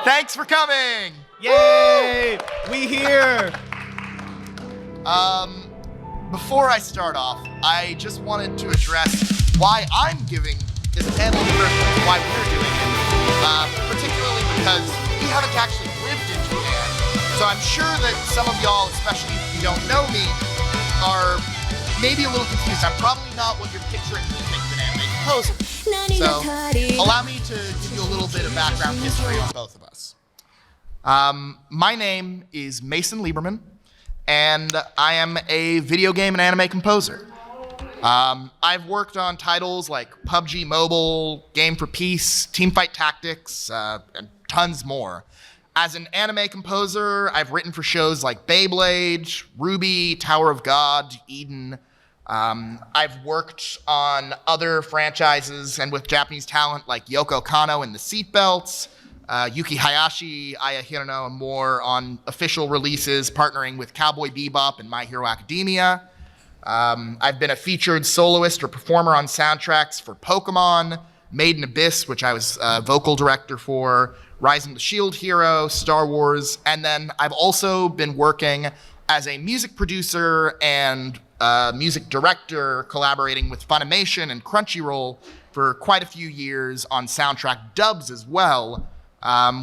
Thanks for coming! Yay! We here! Before I start off, I just wanted to address why I'm giving this panel in the first place, why we're doing it. Particularly because we haven't actually lived in Japan. So I'm sure that some of y'all, especially if you don't know me, are maybe a little confused. I'm probably not what you're picturing when you think of an anime composer. So allow me to give you a little bit of background history on both of us. My name is Mason Lieberman, and I am a video game and anime composer. I've worked on titles like PUBG Mobile, Game for Peace, Teamfight Tactics, and tons more. As an anime composer, I've written for shows like Beyblade, RWBY, Tower of God, Eden. I've worked on other franchises and with Japanese talent like Yoko Kanno and the Seatbelts, Yuki Hayashi, Aya Hirano, and more on official releases, partnering with Cowboy Bebop and My Hero Academia. I've been a featured soloist or performer on soundtracks for Pokémon, Made in Abyss, which I was vocal director for, Rising of the Shield Hero, Star Wars, and then I've also been working as a music producer and music director, collaborating with Funimation and Crunchyroll for quite a few years on soundtrack dubs as well,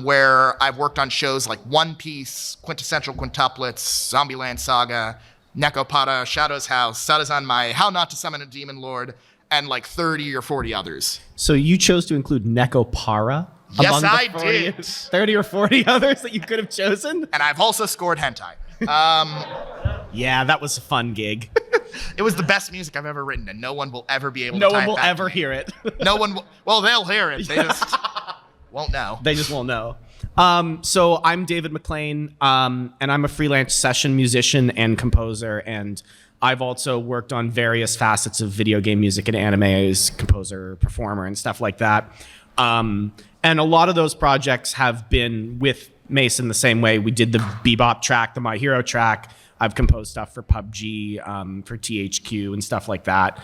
where I've worked on shows like One Piece, Quintessential Quintuplets, Zombieland Saga, Nekopara, Shadow's House, Sadazanmai, How Not to Summon a Demon Lord, and like 30 or 40 others. So you chose to include Nekopara? Yes, I did. 30 or 40 others that you could have chosen? And I've also scored hentai. Yeah, that was a fun gig. It was the best music I've ever written, and no one will ever be able to No tie one it will back to ever me. hear it. No one will. Well, they'll hear it. They just won't know. They just won't know. So I'm David McLean, and I'm a freelance session musician and composer, and I've also worked on various facets of video game music and anime as composer, performer, and stuff like that. And a lot of those projects have been with Mason the same way. We did the Bebop track, the My Hero track. I've composed stuff for PUBG, for THQ, and stuff like that.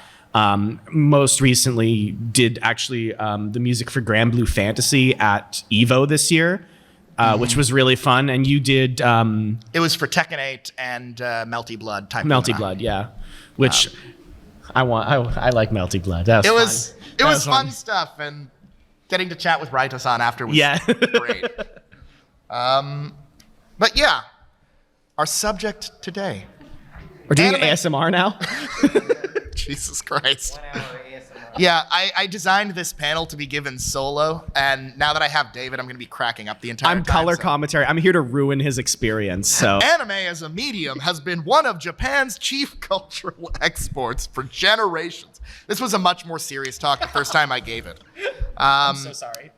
Most recently did actually the music for Grand Blue Fantasy at EVO this year, which was really fun. And you did... It was for Tekken 8 and Melty Blood type. Melty Blood, yeah. Which I like Melty Blood. That was fun. It was fun stuff, and getting to chat with Raito-san after was great. But yeah, our subject today. We're doing ASMR now? Jesus Christ. Yeah, I designed this panel to be given solo, and now that I have David, I'm going to be cracking up the entire time. I'm color commentary. I'm here to ruin his experience, so. Anime as a medium has been one of Japan's chief cultural exports for generations. This was a much more serious talk the first time I gave it. I'm so sorry.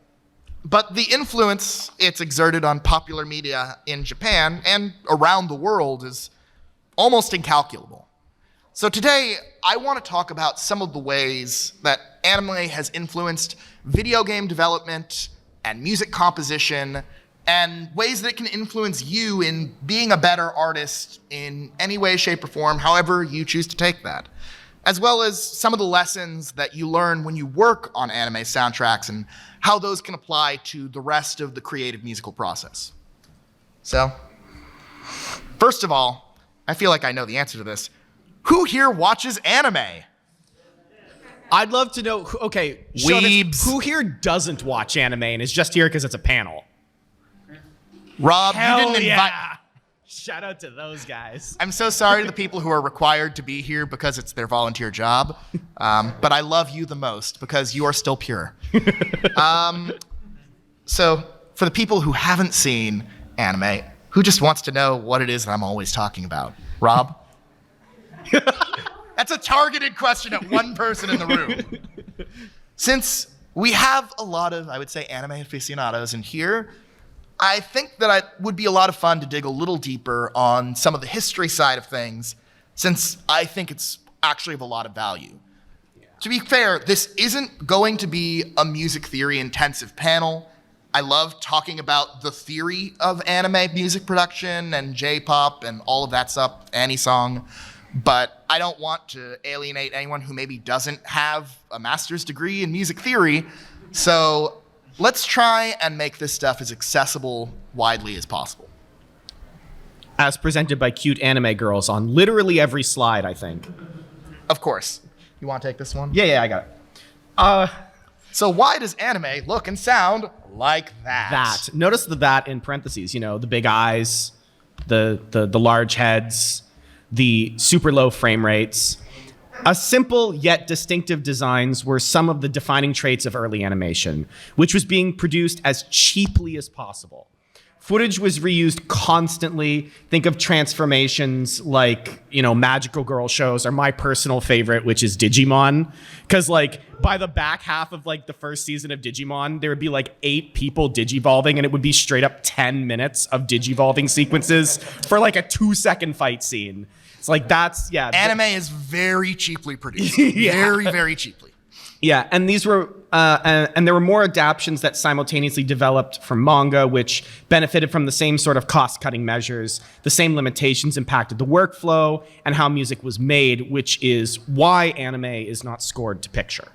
But the influence it's exerted on popular media in Japan and around the world is almost incalculable. So today, I want to talk about some of the ways that anime has influenced video game development and music composition, and ways that it can influence you in being a better artist in any way, shape, or form, however you choose to take that. As well as some of the lessons that you learn when you work on anime soundtracks and how those can apply to the rest of the creative musical process. So, first of all, I feel like I know the answer to this. Who here watches anime? I'd love to know, okay, Weebs. Who here doesn't watch anime and is just here because it's a panel? Rob, you didn't invite... Yeah. Shout out to those guys. I'm so sorry to the people who are required to be here because it's their volunteer job, but I love you the most because you are still pure. So, for the people who haven't seen anime, who just wants to know what it is that I'm always talking about? Rob? That's a targeted question at one person in the room. Since we have a lot of, I would say, anime aficionados in here, I think that it would be a lot of fun to dig a little deeper on some of the history side of things, since I think it's actually of a lot of value. Yeah. To be fair, this isn't going to be a music theory intensive panel. I love talking about the theory of anime music production and J-pop and all of that stuff, Anisong, but I don't want to alienate anyone who maybe doesn't have a master's degree in music theory. So let's try and make this stuff as accessible widely as possible. As presented by cute anime girls on literally every slide, I think. Of course. You want to take this one? Yeah, I got it. So why does anime look and sound like that? That. Notice the that in parentheses, you know, the big eyes, the large heads, the super low frame rates. Simple yet distinctive designs were some of the defining traits of early animation, which was being produced as cheaply as possible. Footage was reused constantly. Think of transformations like, you know, magical girl shows, or my personal favorite, which is Digimon. Because, like, by the back half of, like, the first season of Digimon, there would be, like, 8 people digivolving, and it would be straight up 10 minutes of digivolving sequences for, like, a 2-second fight scene. It's like, that's, yeah. Anime is very cheaply produced. Yeah. Very, very cheaply. Yeah, and these were, and there were more adaptions that simultaneously developed from manga, which benefited from the same sort of cost-cutting measures. The same limitations impacted the workflow and how music was made, which is why anime is not scored to picture.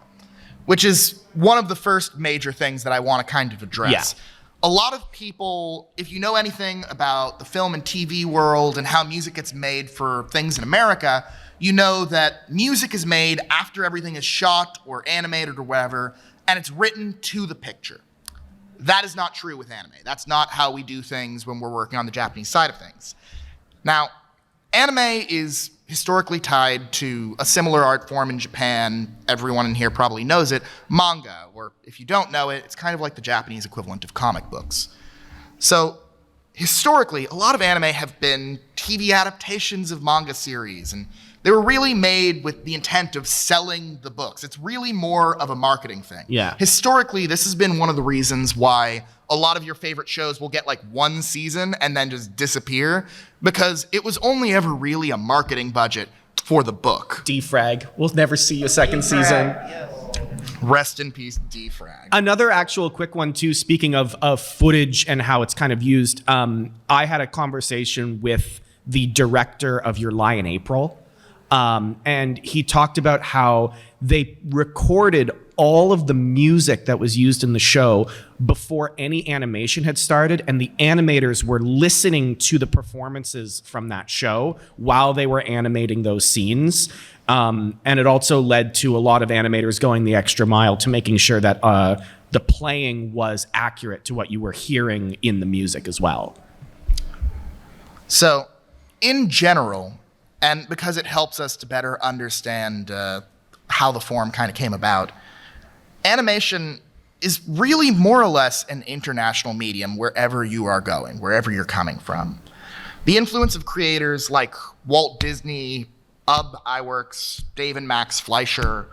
Which is one of the first major things that I want to kind of address. Yeah. A lot of people, if you know anything about the film and TV world and how music gets made for things in America, you know that music is made after everything is shot or animated or whatever, and it's written to the picture. That is not true with anime. That's not how we do things when we're working on the Japanese side of things. Now, anime is historically tied to a similar art form in Japan. Everyone in here probably knows it, manga, or if you don't know it, it's kind of like the Japanese equivalent of comic books. So, historically, a lot of anime have been TV adaptations of manga series, and they were really made with the intent of selling the books. It's really more of a marketing thing. Yeah. Historically, this has been one of the reasons why a lot of your favorite shows will get like one season and then just disappear, because it was only ever really a marketing budget for the book. Defrag. We'll never see a second season. Yes. Rest in peace, Defrag. Another actual quick one, too, speaking of footage and how it's kind of used, I had a conversation with the director of Your Lie in April, and he talked about how they recorded all of the music that was used in the show before any animation had started, and the animators were listening to the performances from that show while they were animating those scenes. And it also led to a lot of animators going the extra mile to making sure that the playing was accurate to what you were hearing in the music as well. So, in general, and because it helps us to better understand how the form kind of came about, animation is really more or less an international medium wherever you are going, wherever you're coming from. The influence of creators like Walt Disney, Iwerks, Dave and Max Fleischer,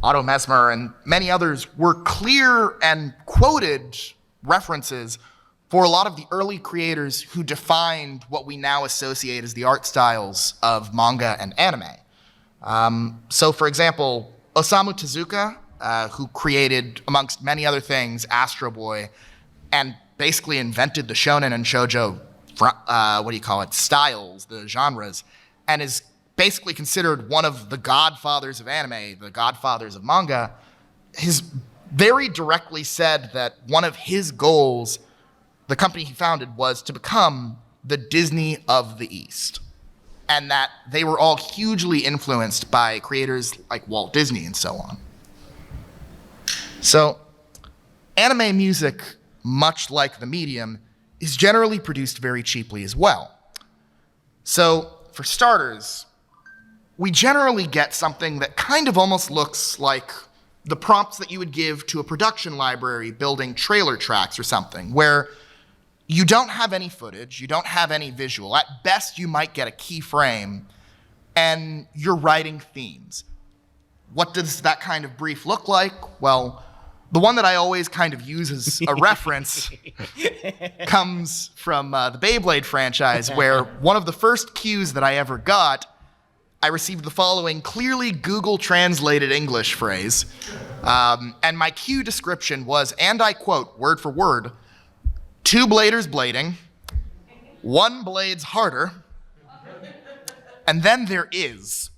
Otto Mesmer, and many others were clear and quoted references for a lot of the early creators who defined what we now associate as the art styles of manga and anime. So, for example, Osamu Tezuka, who created, amongst many other things, Astro Boy, and basically invented the shonen and shoujo, styles, the genres, and is basically considered one of the godfathers of anime, the godfathers of manga, has very directly said that one of his goals, the company he founded, was to become the Disney of the East. And that they were all hugely influenced by creators like Walt Disney and so on. So, anime music, much like the medium, is generally produced very cheaply as well. So, for starters, we generally get something that kind of almost looks like the prompts that you would give to a production library building trailer tracks or something, where you don't have any footage, you don't have any visual. At best, you might get a keyframe, and you're writing themes. What does that kind of brief look like? Well, the one that I always kind of use as a reference comes from the Beyblade franchise, where one of the first cues that I ever got, I received the following clearly Google translated English phrase. And my cue description was, and I quote, word for word, 2 bladers blading, 1 blade's harder, and then there is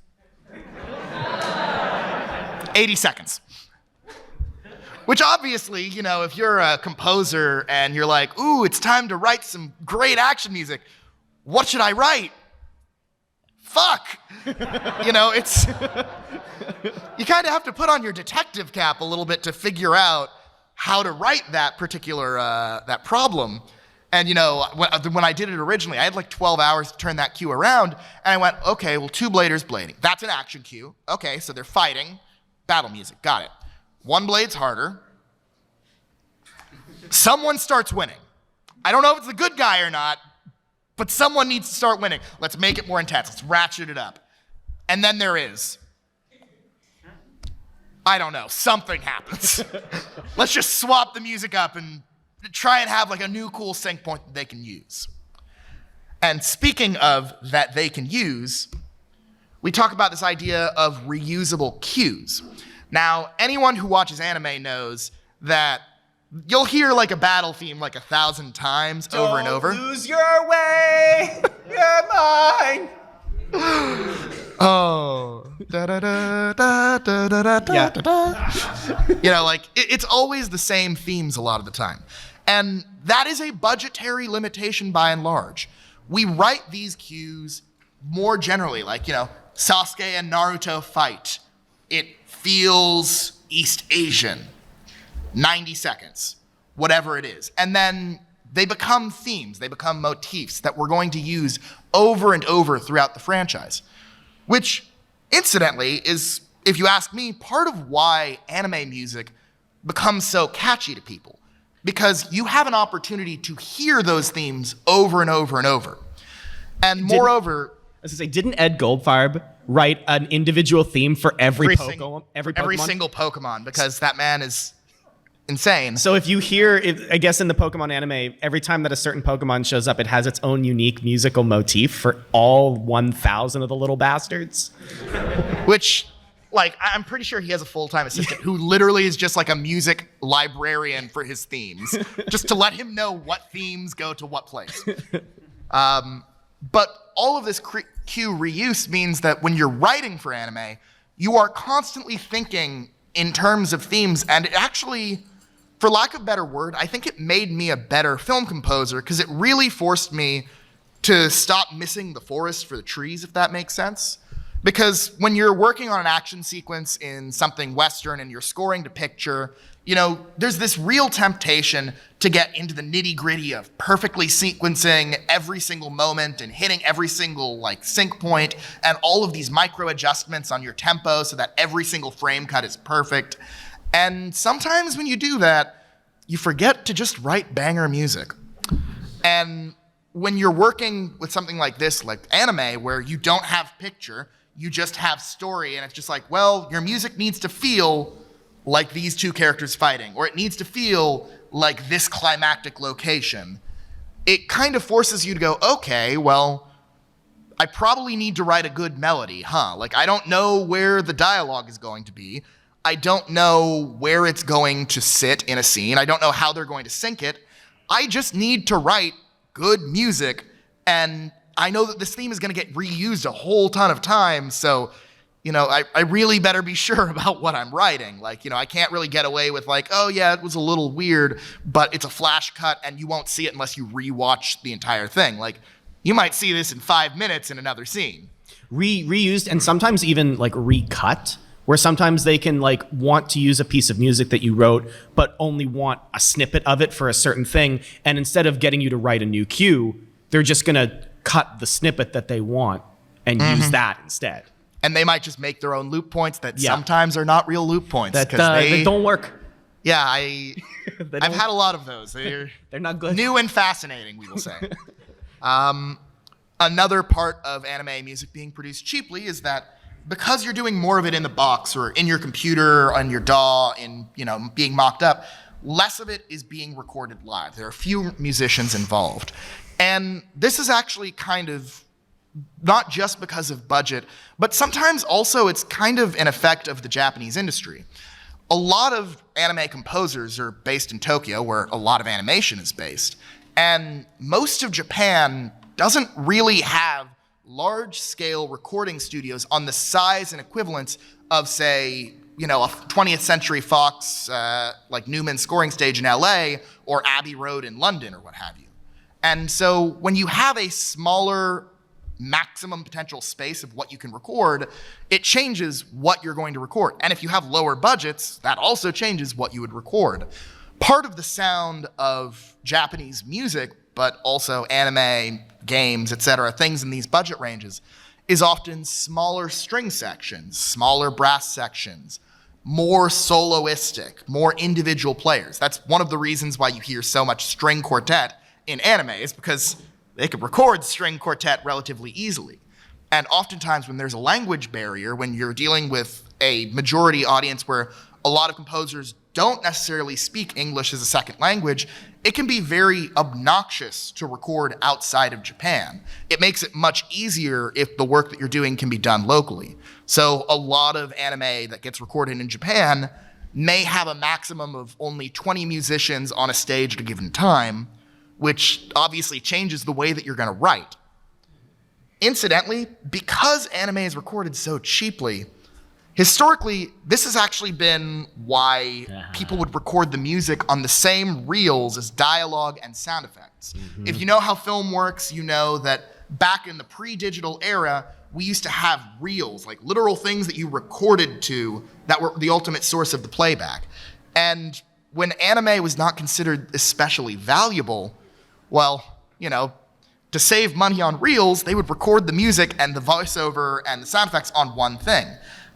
80 seconds. Which obviously, you know, if you're a composer and you're like, ooh, it's time to write some great action music, what should I write? Fuck. You know, it's, you kind of have to put on your detective cap a little bit to figure out how to write that particular, that problem. And, you know, when I did it originally, I had like 12 hours to turn that cue around, and I went, okay, well, two bladers blading. That's an action cue. Okay, so they're fighting. Battle music, got it. One blade's harder. Someone starts winning. I don't know if it's the good guy or not, but someone needs to start winning. Let's make it more intense. Let's ratchet it up. And then there is, I don't know, something happens. Let's just swap the music up and try and have like a new cool sync point that they can use. And speaking of that they can use, we talk about this idea of reusable cues. Now, anyone who watches anime knows that you'll hear like a battle theme like 1,000 times over and over. Don't lose your way, you're mine. Oh. Da, da, da, da, da, da, da, Yeah. da, da. You know, like, it's always the same themes a lot of the time. And that is a budgetary limitation by and large. We write these cues more generally, like, you know, Sasuke and Naruto fight. It feels East Asian. 90 seconds, whatever it is. And then they become themes, they become motifs that we're going to use over and over throughout the franchise. Which, incidentally, is, if you ask me, part of why anime music becomes so catchy to people. Because you have an opportunity to hear those themes over and over and over. And moreover, As I say, didn't Ed Goldfarb write an individual theme for every Pokemon? Every single Pokemon, because that man is insane. So if you hear, I guess in the Pokemon anime, every time that a certain Pokemon shows up, it has its own unique musical motif for all 1,000 of the little bastards. Which, like, I'm pretty sure he has a full-time assistant who literally is just like a music librarian for his themes, just to let him know what themes go to what place. But all of this cue reuse means that when you're writing for anime, you are constantly thinking in terms of themes, and it actually, for lack of a better word, I think it made me a better film composer because it really forced me to stop missing the forest for the trees, if that makes sense. Because when you're working on an action sequence in something Western and you're scoring to picture, you know, there's this real temptation to get into the nitty-gritty of perfectly sequencing every single moment and hitting every single like sync point and all of these micro adjustments on your tempo so that every single frame cut is perfect. And sometimes when you do that, you forget to just write banger music. And when you're working with something like this, like anime, where you don't have picture, you just have story, and it's just like, well, your music needs to feel like these two characters fighting, or it needs to feel like this climactic location. It kind of forces you to go, okay, well, I probably need to write a good melody, huh? Like, I don't know where the dialogue is going to be. I don't know where it's going to sit in a scene. I don't know how they're going to sync it. I just need to write good music, and I know that this theme is going to get reused a whole ton of times, so, you know, I really better be sure about what I'm writing. Like, you know, I can't really get away with like, oh yeah, it was a little weird, but it's a flash cut and you won't see it unless you rewatch the entire thing. Like, you might see this in 5 minutes in another scene. Reused and sometimes even like recut, where sometimes they can like want to use a piece of music that you wrote, but only want a snippet of it for a certain thing. And instead of getting you to write a new cue, they're just going to cut the snippet that they want and use that instead. And they might just make their own loop points that sometimes are not real loop points. That they don't work. Yeah, I've had a lot of those. They're not good. New and fascinating, we will say. Another part of anime music being produced cheaply is that because you're doing more of it in the box or in your computer, on your DAW, in, you know, being mocked up, less of it is being recorded live. There are few musicians involved. And this is actually kind of not just because of budget, but sometimes also it's kind of an effect of the Japanese industry. A lot of anime composers are based in Tokyo, where a lot of animation is based. And most of Japan doesn't really have large-scale recording studios on the size and equivalence of, say, a 20th Century Fox, like Newman scoring stage in LA or Abbey Road in London or what have you. And so when you have a smaller maximum potential space of what you can record, it changes what you're going to record. And if you have lower budgets, that also changes what you would record. Part of the sound of Japanese music, but also anime, games, etc., things in these budget ranges, is often smaller string sections, smaller brass sections, more soloistic, more individual players. That's one of the reasons why you hear so much string quartet in anime, is because they could record string quartet relatively easily. And oftentimes when there's a language barrier, when you're dealing with a majority audience where a lot of composers don't necessarily speak English as a second language, it can be very obnoxious to record outside of Japan. It makes it much easier if the work that you're doing can be done locally. So a lot of anime that gets recorded in Japan may have a maximum of only 20 musicians on a stage at a given time, which obviously changes the way that you're going to write. Incidentally, because anime is recorded so cheaply, historically, this has actually been why people would record the music on the same reels as dialogue and sound effects. Mm-hmm. If you know how film works, you know that back in the pre-digital era, we used to have reels, like literal things that you recorded to that were the ultimate source of the playback. And when anime was not considered especially valuable, well, to save money on reels, they would record the music and the voiceover and the sound effects on one thing.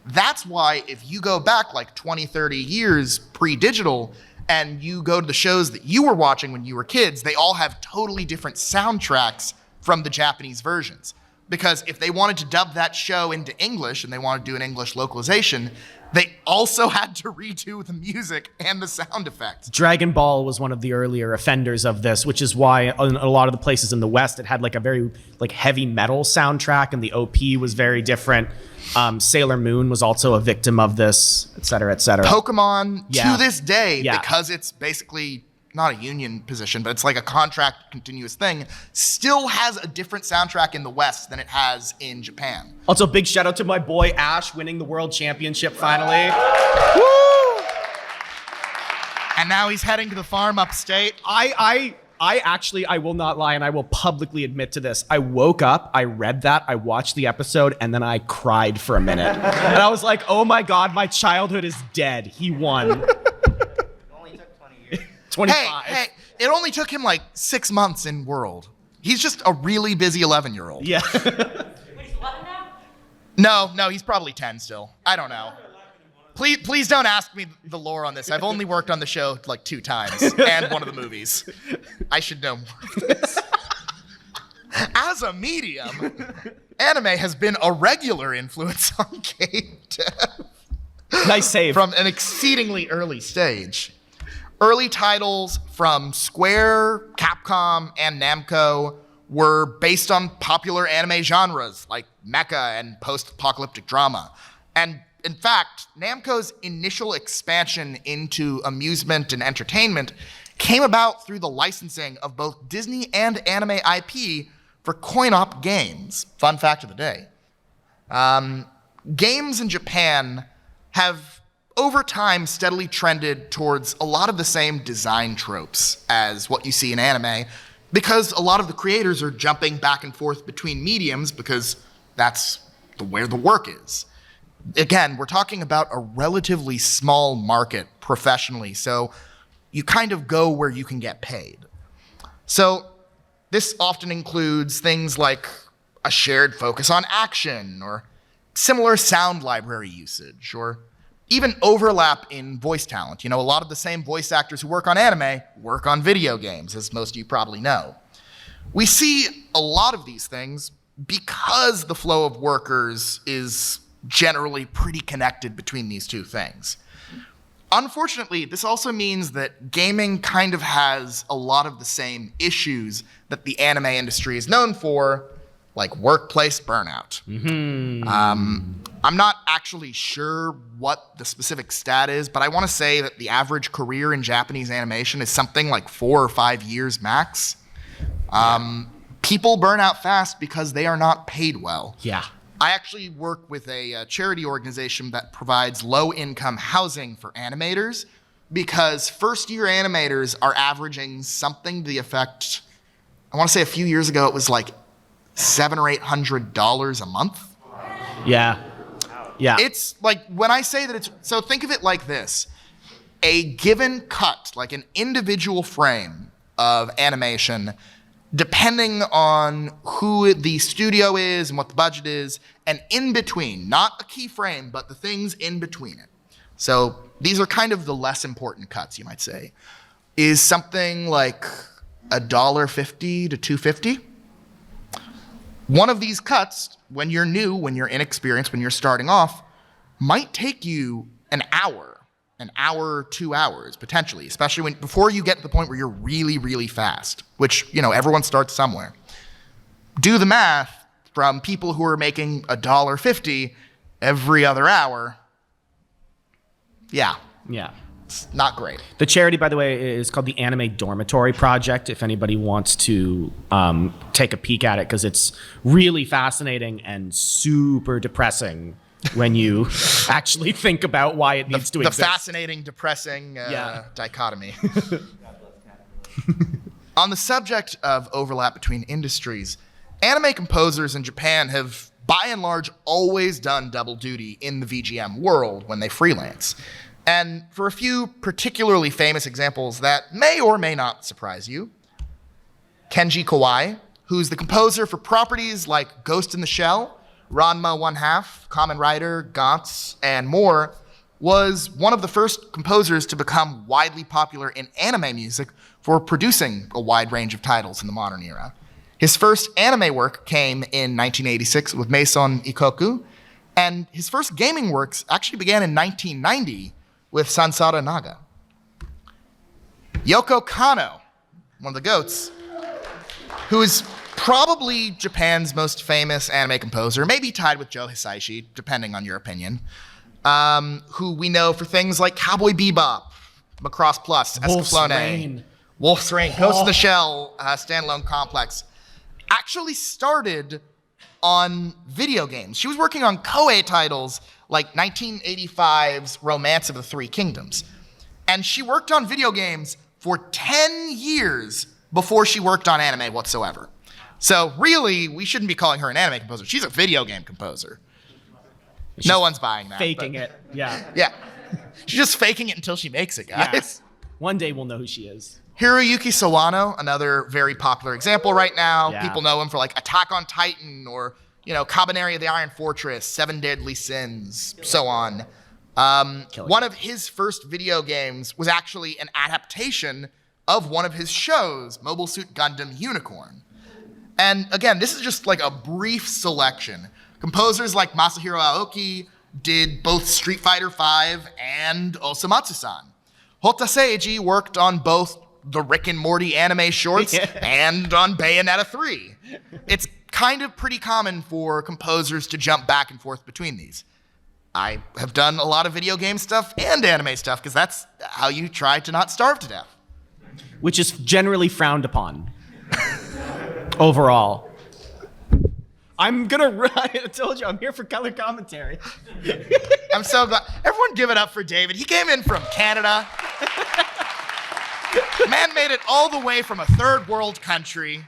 That's why if you go back like 20, 30 years pre-digital and you go to the shows that you were watching when you were kids, they all have totally different soundtracks from the Japanese versions. Because if they wanted to dub that show into English and they wanted to do an English localization, they also had to redo the music and the sound effects. Dragon Ball was one of the earlier offenders of this, which is why in a lot of the places in the West, it had like a very heavy metal soundtrack and the OP was very different. Sailor Moon was also a victim of this, et cetera, et cetera. Pokemon, to this day, because it's basically not a union position, but it's like a contract continuous thing, still has a different soundtrack in the West than it has in Japan. Also, big shout out to my boy Ash winning the world championship finally. Woo! And now he's heading to the farm upstate. I will not lie, and I will publicly admit to this. I woke up, I read that, I watched the episode, and then I cried for a minute. And I was like, oh my God, my childhood is dead. He won. 25. Hey, it only took him like 6 months in World. He's just a really busy 11-year-old. Yeah. Wait, he's 11 now? No, he's probably 10 still. I don't know. Please don't ask me the lore on this. I've only worked on the show like 2 times and one of the movies. I should know more of this. As a medium, anime has been a regular influence on game dev. Nice save. From an exceedingly early stage. Early titles from Square, Capcom, and Namco were based on popular anime genres like mecha and post-apocalyptic drama. And in fact, Namco's initial expansion into amusement and entertainment came about through the licensing of both Disney and anime IP for coin-op games. Fun fact of the day. Games in Japan have over time steadily trended towards a lot of the same design tropes as what you see in anime, because a lot of the creators are jumping back and forth between mediums because that's where the work is. Again, we're talking about a relatively small market professionally, so you kind of go where you can get paid. So this often includes things like a shared focus on action or similar sound library usage, or even overlap in voice talent. A lot of the same voice actors who work on anime work on video games, as most of you probably know. We see a lot of these things because the flow of workers is generally pretty connected between these two things. Unfortunately, this also means that gaming kind of has a lot of the same issues that the anime industry is known for, like workplace burnout. Mm-hmm. I'm not actually sure what the specific stat is, but I want to say that the average career in Japanese animation is something like 4 or 5 years max. People burn out fast because they are not paid well. Yeah. I actually work with a charity organization that provides low-income housing for animators because first-year animators are averaging something to the effect, I want to say a few years ago it was like $700 or $800 a month. Yeah. Yeah. It's like, when I say that so think of it like this. A given cut, like an individual frame of animation, depending on who the studio is and what the budget is, and in between, not a key frame, but the things in between it. So these are kind of the less important cuts, you might say, is something like $1.50 to $2.50. One of these cuts, when you're new, when you're inexperienced, when you're starting off, might take you an hour, 2 hours, potentially, especially before you get to the point where you're really, really fast, which, everyone starts somewhere. Do the math from people who are making $1.50 every other hour. Yeah. Yeah. It's not great. The charity, by the way, is called the Anime Dormitory Project, if anybody wants to take a peek at it, because it's really fascinating and super depressing when you actually think about why it needs to exist. The fascinating, depressing dichotomy. On the subject of overlap between industries, anime composers in Japan have, by and large, always done double duty in the VGM world when they freelance. And for a few particularly famous examples that may or may not surprise you, Kenji Kawai, who's the composer for properties like Ghost in the Shell, Ranma 1/2, Kamen Rider, Gantz, and more, was one of the first composers to become widely popular in anime music for producing a wide range of titles in the modern era. His first anime work came in 1986 with Mason Ikoku, and his first gaming works actually began in 1990 with Sansara Naga. Yoko Kanno, one of the GOATs, who is probably Japan's most famous anime composer, maybe tied with Joe Hisaishi, depending on your opinion, who we know for things like Cowboy Bebop, Macross Plus, Escaflowne, Wolf's Rain, Ghost in the Shell, Standalone Complex, actually started on video games. She was working on Koei titles like 1985's Romance of the Three Kingdoms. And she worked on video games for 10 years before she worked on anime whatsoever. So really, we shouldn't be calling her an anime composer. She's a video game composer. No one's buying that. Faking it, yeah. Yeah. She's just faking it until she makes it, guys. Yeah. One day we'll know who she is. Hiroyuki Sawano, another very popular example right now. Yeah. People know him for like Attack on Titan or, Cabaneri of the Iron Fortress, Seven Deadly Sins, so on. One of his first video games was actually an adaptation of one of his shows, Mobile Suit Gundam Unicorn. And again, this is just like a brief selection. Composers like Masahiro Aoki did both Street Fighter V and Osamatsu-san. Hota Seiji worked on both the Rick and Morty anime shorts and on Bayonetta 3. It's kind of pretty common for composers to jump back and forth between these. I have done a lot of video game stuff and anime stuff because that's how you try to not starve to death. Which is generally frowned upon. Overall. I told you, I'm here for color commentary. I'm so glad. Everyone give it up for David. He came in from Canada. Man made it all the way from a third world country,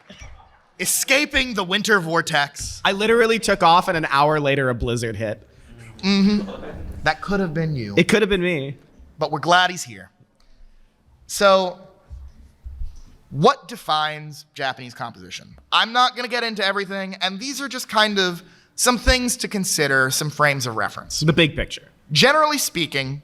escaping the winter vortex. I literally took off and an hour later a blizzard hit. Mm-hmm. That could have been you. It could have been me. But we're glad he's here. So, what defines Japanese composition? I'm not going to get into everything, and these are just kind of some things to consider, some frames of reference. The big picture. Generally speaking,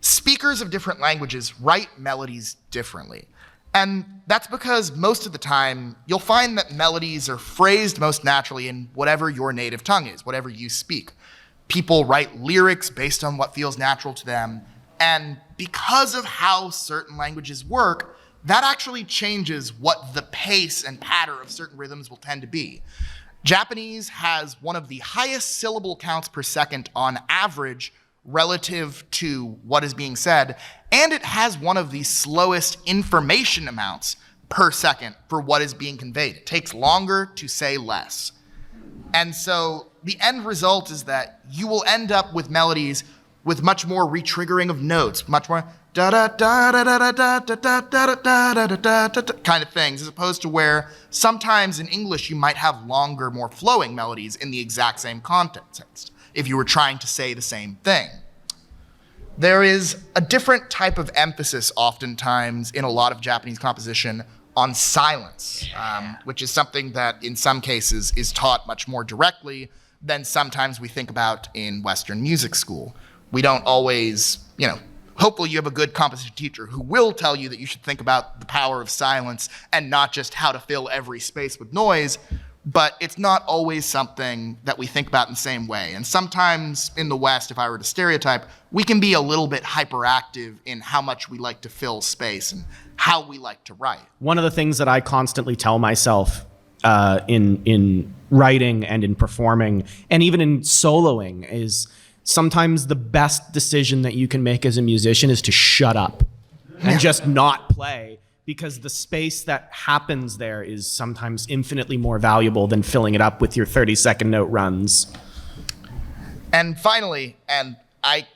speakers of different languages write melodies differently. And that's because most of the time, you'll find that melodies are phrased most naturally in whatever your native tongue is, whatever you speak. People write lyrics based on what feels natural to them. And because of how certain languages work, that actually changes what the pace and patter of certain rhythms will tend to be. Japanese has one of the highest syllable counts per second on average relative to what is being said, and it has one of the slowest information amounts per second for what is being conveyed. It takes longer to say less. And so the end result is that you will end up with melodies with much more retriggering of notes, much more da da da da da da da da da da da da kind of things, as opposed to where sometimes in English you might have longer, more flowing melodies in the exact same context if you were trying to say the same thing. There is a different type of emphasis oftentimes in a lot of Japanese composition on silence, which is something that in some cases is taught much more directly than sometimes we think about in Western music school. We don't always, hopefully you have a good composition teacher who will tell you that you should think about the power of silence and not just how to fill every space with noise, but it's not always something that we think about in the same way. And sometimes in the West, if I were to stereotype, we can be a little bit hyperactive in how much we like to fill space and how we like to write. One of the things that I constantly tell myself in writing and in performing and even in soloing is sometimes the best decision that you can make as a musician is to shut up and just not play, because the space that happens there is sometimes infinitely more valuable than filling it up with your 30-second note runs. And finally, and I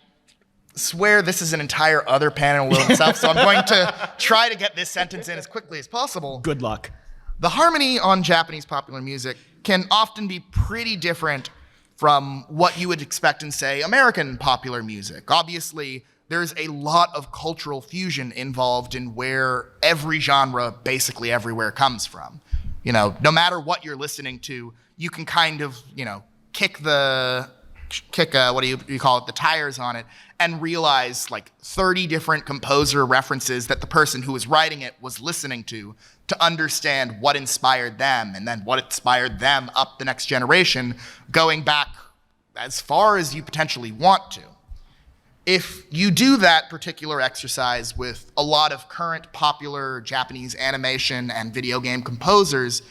swear this is an entire other panel in itself, so I'm going to try to get this sentence in as quickly as possible. Good luck. The harmony on Japanese popular music can often be pretty different from what you would expect in, say, American popular music. Obviously, there's a lot of cultural fusion involved in where every genre basically everywhere comes from. No matter what you're listening to, you can kind of, kick what do you call it, the tires on it, and realize like 30 different composer references that the person who was writing it was listening to understand what inspired them and then what inspired them up the next generation, going back as far as you potentially want to. If you do that particular exercise with a lot of current popular Japanese animation and video game composers,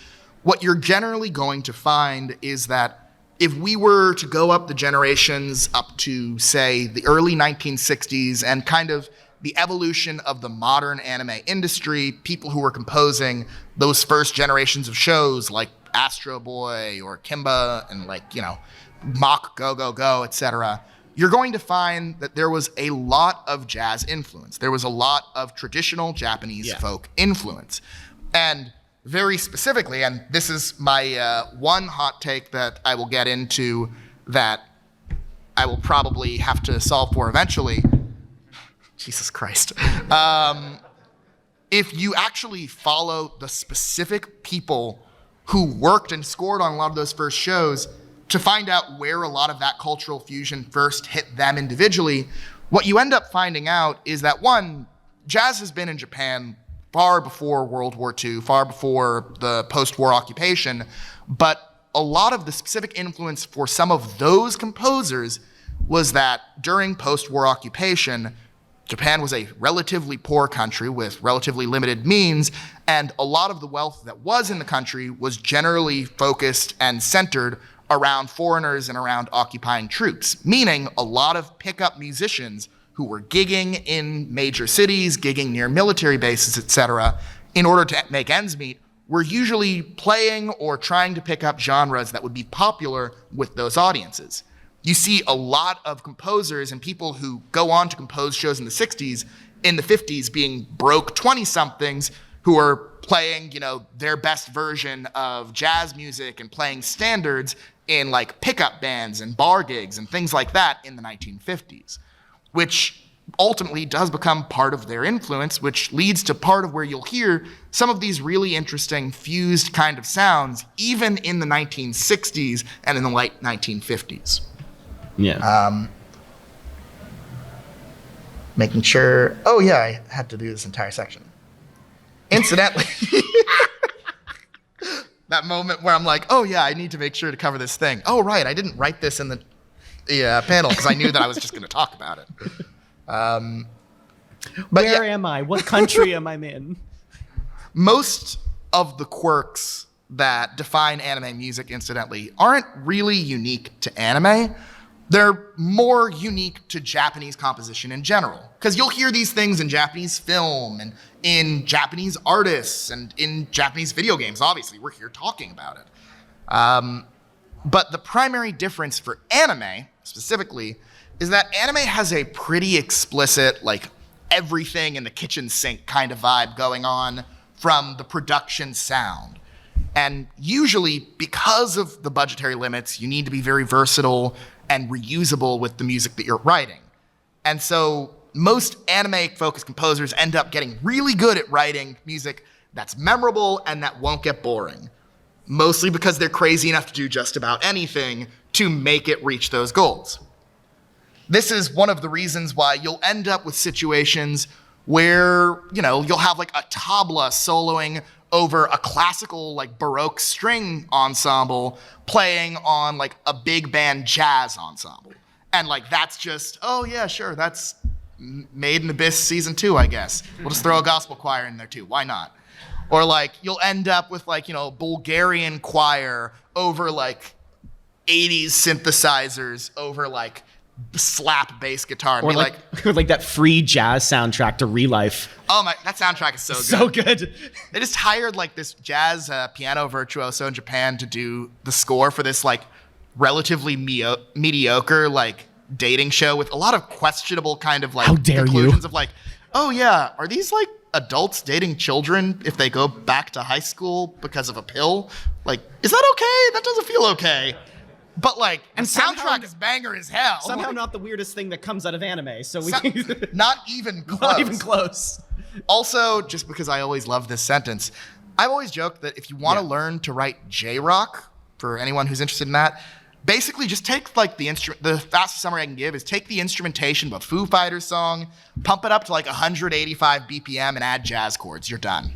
what you're generally going to find is that if we were to go up the generations up to, say, the early 1960s and kind of the evolution of the modern anime industry, people who were composing those first generations of shows like Astro Boy or Kimba and Mach Go Go Go, etc., you're going to find that there was a lot of jazz influence. There was a lot of traditional Japanese folk influence. And very specifically, and this is my one hot take that I will get into that I will probably have to solve for eventually. Jesus Christ. If you actually follow the specific people who worked and scored on a lot of those first shows to find out where a lot of that cultural fusion first hit them individually, what you end up finding out is that, one, jazz has been in Japan far before World War II, far before the post-war occupation, but a lot of the specific influence for some of those composers was that during post-war occupation, Japan was a relatively poor country with relatively limited means, and a lot of the wealth that was in the country was generally focused and centered around foreigners and around occupying troops, meaning a lot of pickup musicians who were gigging in major cities, gigging near military bases, etc., in order to make ends meet, were usually playing or trying to pick up genres that would be popular with those audiences. You see a lot of composers and people who go on to compose shows in the 60s, in the 50s being broke 20-somethings who are playing, their best version of jazz music and playing standards in pickup bands and bar gigs and things like that in the 1950s, which ultimately does become part of their influence, which leads to part of where you'll hear some of these really interesting fused kind of sounds, even in the 1960s and in the late 1950s. Yeah. Making sure, I had to do this entire section. Incidentally, that moment where I'm like, I need to make sure to cover this thing. Oh, right, I didn't write this in the panel because I knew that I was just going to talk about it. But Where am I? What country am I in? Most of the quirks that define anime music, incidentally, aren't really unique to anime. They're more unique to Japanese composition in general. Because you'll hear these things in Japanese film and in Japanese artists and in Japanese video games. Obviously, we're here talking about it. But the primary difference for anime, specifically, is that anime has a pretty explicit, like, everything in the kitchen sink kind of vibe going on from the production sound. And usually, because of the budgetary limits, you need to be very versatile and reusable with the music that you're writing. And so most anime-focused composers end up getting really good at writing music that's memorable and that won't get boring. Mostly because they're crazy enough to do just about anything to make it reach those goals. This is one of the reasons why you'll end up with situations where, you'll have like a tabla soloing over a classical, like, Baroque string ensemble playing on like a big band jazz ensemble. And like, that's just, oh yeah, sure, that's Made in Abyss season 2, I guess. We'll just throw a gospel choir in there too, why not? Or like, you'll end up with like, Bulgarian choir over like 80s synthesizers over like slap bass guitar. Or like that free jazz soundtrack to Real Life. Oh my, that soundtrack is so good. So good. They just hired like this jazz piano virtuoso in Japan to do the score for this like relatively mediocre like dating show with a lot of questionable kind of like How dare conclusions you? of like, oh yeah, are these like adults dating children if they go back to high school because of a pill? Like, is that okay? That doesn't feel okay. But like, and the soundtrack is banger as hell. Somehow not the weirdest thing that comes out of anime. So we not even close. Not even close. Also, just because I always love this sentence, I've always joked that if you want to learn to write J-rock, for anyone who's interested in that, basically just take like the fastest summary I can give is take the instrumentation of a Foo Fighters song, pump it up to like 185 BPM and add jazz chords. You're done.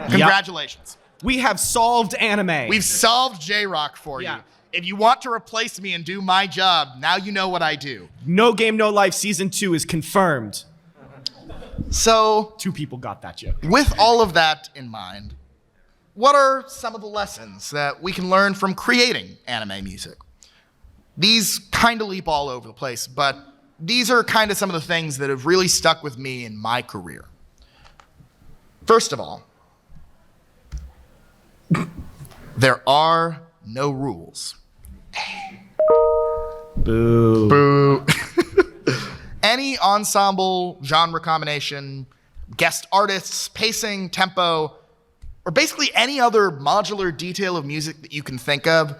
Congratulations. We have solved anime. We've solved J-rock for you. If you want to replace me and do my job, now you know what I do. No Game, No Life Season 2 is confirmed. So, 2 people got that joke. With all of that in mind, what are some of the lessons that we can learn from creating anime music? These kind of leap all over the place, but these are kind of some of the things that have really stuck with me in my career. First of all, there are no rules. Boo. Boo. Any ensemble, genre combination, guest artists, pacing, tempo, or basically any other modular detail of music that you can think of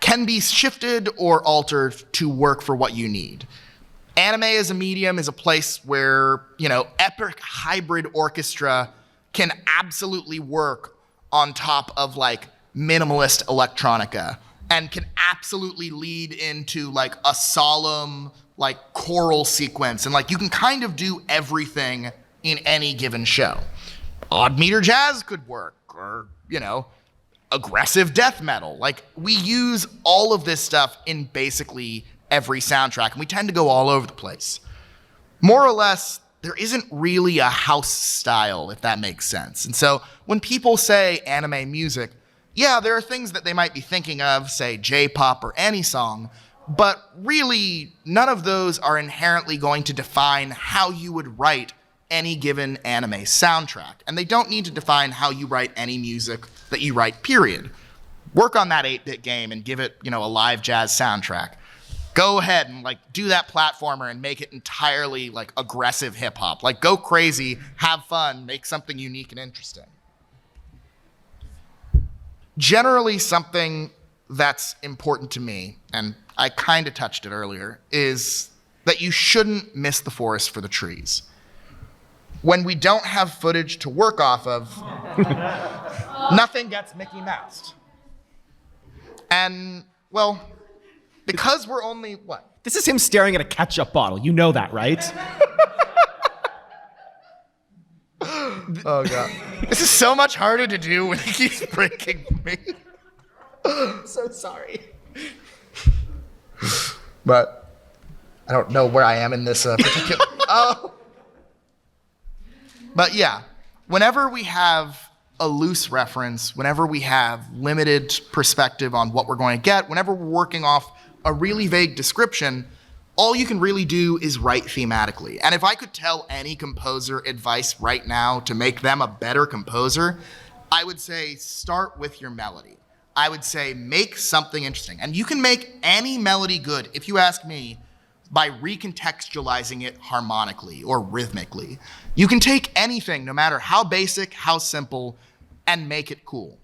can be shifted or altered to work for what you need. Anime as a medium is a place where, epic hybrid orchestra can absolutely work on top of like minimalist electronica and can absolutely lead into like a solemn like choral sequence, and like you can kind of do everything in any given show. Odd meter jazz could work, or aggressive death metal. Like, we use all of this stuff in basically every soundtrack, and we tend to go all over the place. More or less, there isn't really a house style, if that makes sense. And so when people say anime music, yeah, there are things that they might be thinking of, say J-pop or any song, but really none of those are inherently going to define how you would write any given anime soundtrack. And they don't need to define how you write any music that you write, period. Work on that 8-bit game and give it, a live jazz soundtrack. Go ahead and like do that platformer and make it entirely like aggressive hip hop. Like, go crazy, have fun, make something unique and interesting. Generally, something that's important to me, and I kind of touched it earlier, is that you shouldn't miss the forest for the trees. When we don't have footage to work off of, nothing gets Mickey Moused. And, well, because we're only, what? This is him staring at a ketchup bottle. You know that, right? Oh, God. This is so much harder to do when he keeps breaking me. I'm so sorry. But I don't know where I am in this particular... Oh. But yeah, whenever we have a loose reference, whenever we have limited perspective on what we're going to get, whenever we're working off a really vague description, all you can really do is write thematically. And if I could tell any composer advice right now to make them a better composer, I would say start with your melody. I would say make something interesting. And you can make any melody good, if you ask me, by recontextualizing it harmonically or rhythmically. You can take anything, no matter how basic, how simple, and make it cool.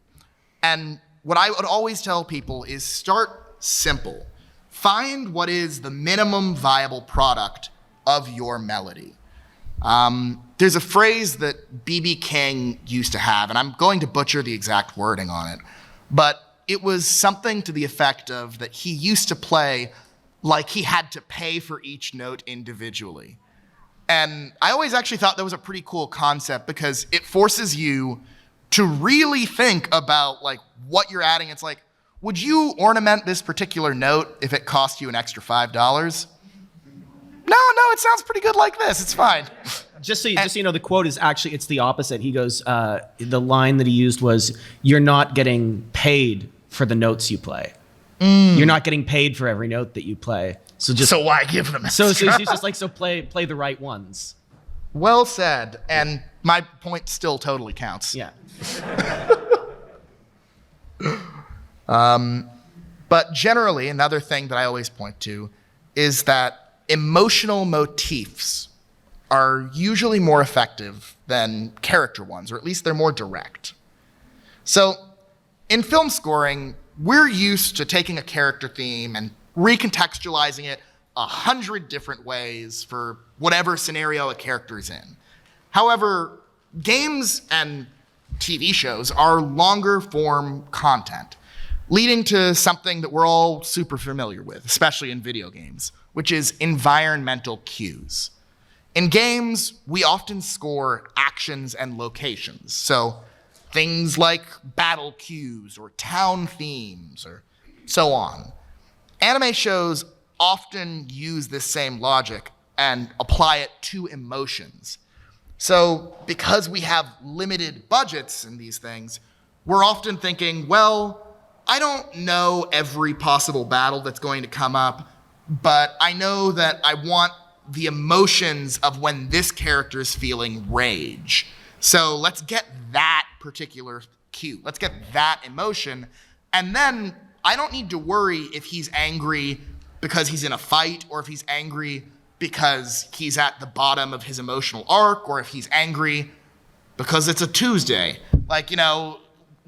And what I would always tell people is start simple. Find what is the minimum viable product of your melody. There's a phrase that B.B. King used to have, and I'm going to butcher the exact wording on it, but it was something to the effect of that he used to play like he had to pay for each note individually. And I always actually thought that was a pretty cool concept because it forces you to really think about like what you're adding. It's like, would you ornament this particular note if it cost you an extra $5? No, it sounds pretty good like this. It's fine. Just so you know, the quote is actually, it's the opposite. He goes, the line that he used was, "You're not getting paid for the notes you play. You're not getting paid for every note that you play. So why give them so extra? he's just like, so play the right ones." Well said. And my point still totally counts. Yeah. But generally, another thing that I always point to is that emotional motifs are usually more effective than character ones, or at least they're more direct. So in film scoring, we're used to taking a character theme and recontextualizing it 100 different ways for whatever scenario a character is in. However, games and TV shows are longer form content, leading to something that we're all super familiar with, especially in video games, which is environmental cues. In games, we often score actions and locations. So things like battle cues or town themes or so on. Anime shows often use this same logic and apply it to emotions. So because we have limited budgets in these things, we're often thinking, well, I don't know every possible battle that's going to come up, but I know that I want the emotions of when this character is feeling rage. So let's get that particular cue. Let's get that emotion. And then I don't need to worry if he's angry because he's in a fight, or if he's angry because he's at the bottom of his emotional arc, or if he's angry because it's a Tuesday. Like,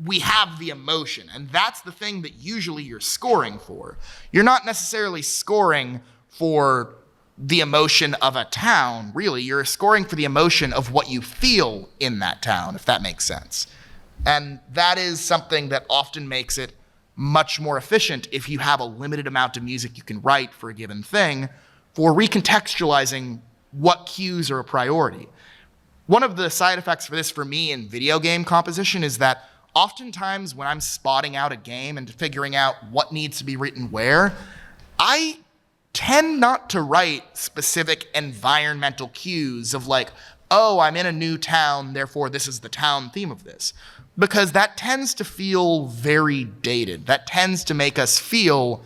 we have the emotion, and that's the thing that usually you're scoring for. You're not necessarily scoring for the emotion of a town, really. You're scoring for the emotion of what you feel in that town, if that makes sense. And that is something that often makes it much more efficient if you have a limited amount of music you can write for a given thing for recontextualizing what cues are a priority. One of the side effects for this for me in video game composition is that oftentimes when I'm spotting out a game and figuring out what needs to be written where, I tend not to write specific environmental cues of like, oh, I'm in a new town, therefore this is the town theme of this. Because that tends to feel very dated. That tends to make us feel,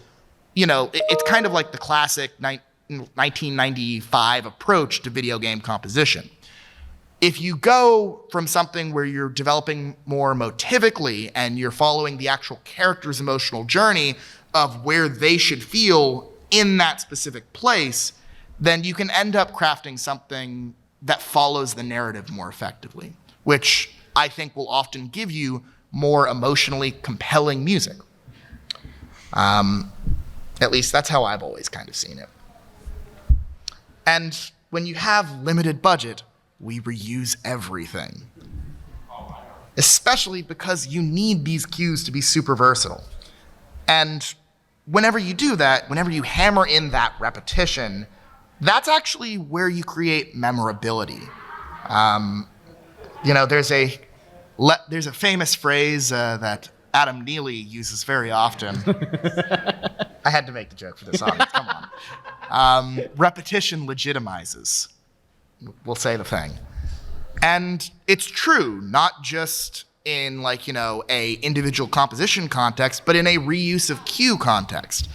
it's kind of like the classic 1995 approach to video game composition. If you go from something where you're developing more motivically and you're following the actual character's emotional journey of where they should feel in that specific place, then you can end up crafting something that follows the narrative more effectively, which I think will often give you more emotionally compelling music. At least that's how I've always kind of seen it. And when you have limited budget, we reuse everything. Especially because you need these cues to be super versatile. And whenever you do that, whenever you hammer in that repetition, that's actually where you create memorability. There's a famous phrase that Adam Neely uses very often. I had to make the joke for this audience, come on. Repetition legitimizes. We'll say the thing. And it's true, not just in a individual composition context, but in a reuse of cue context.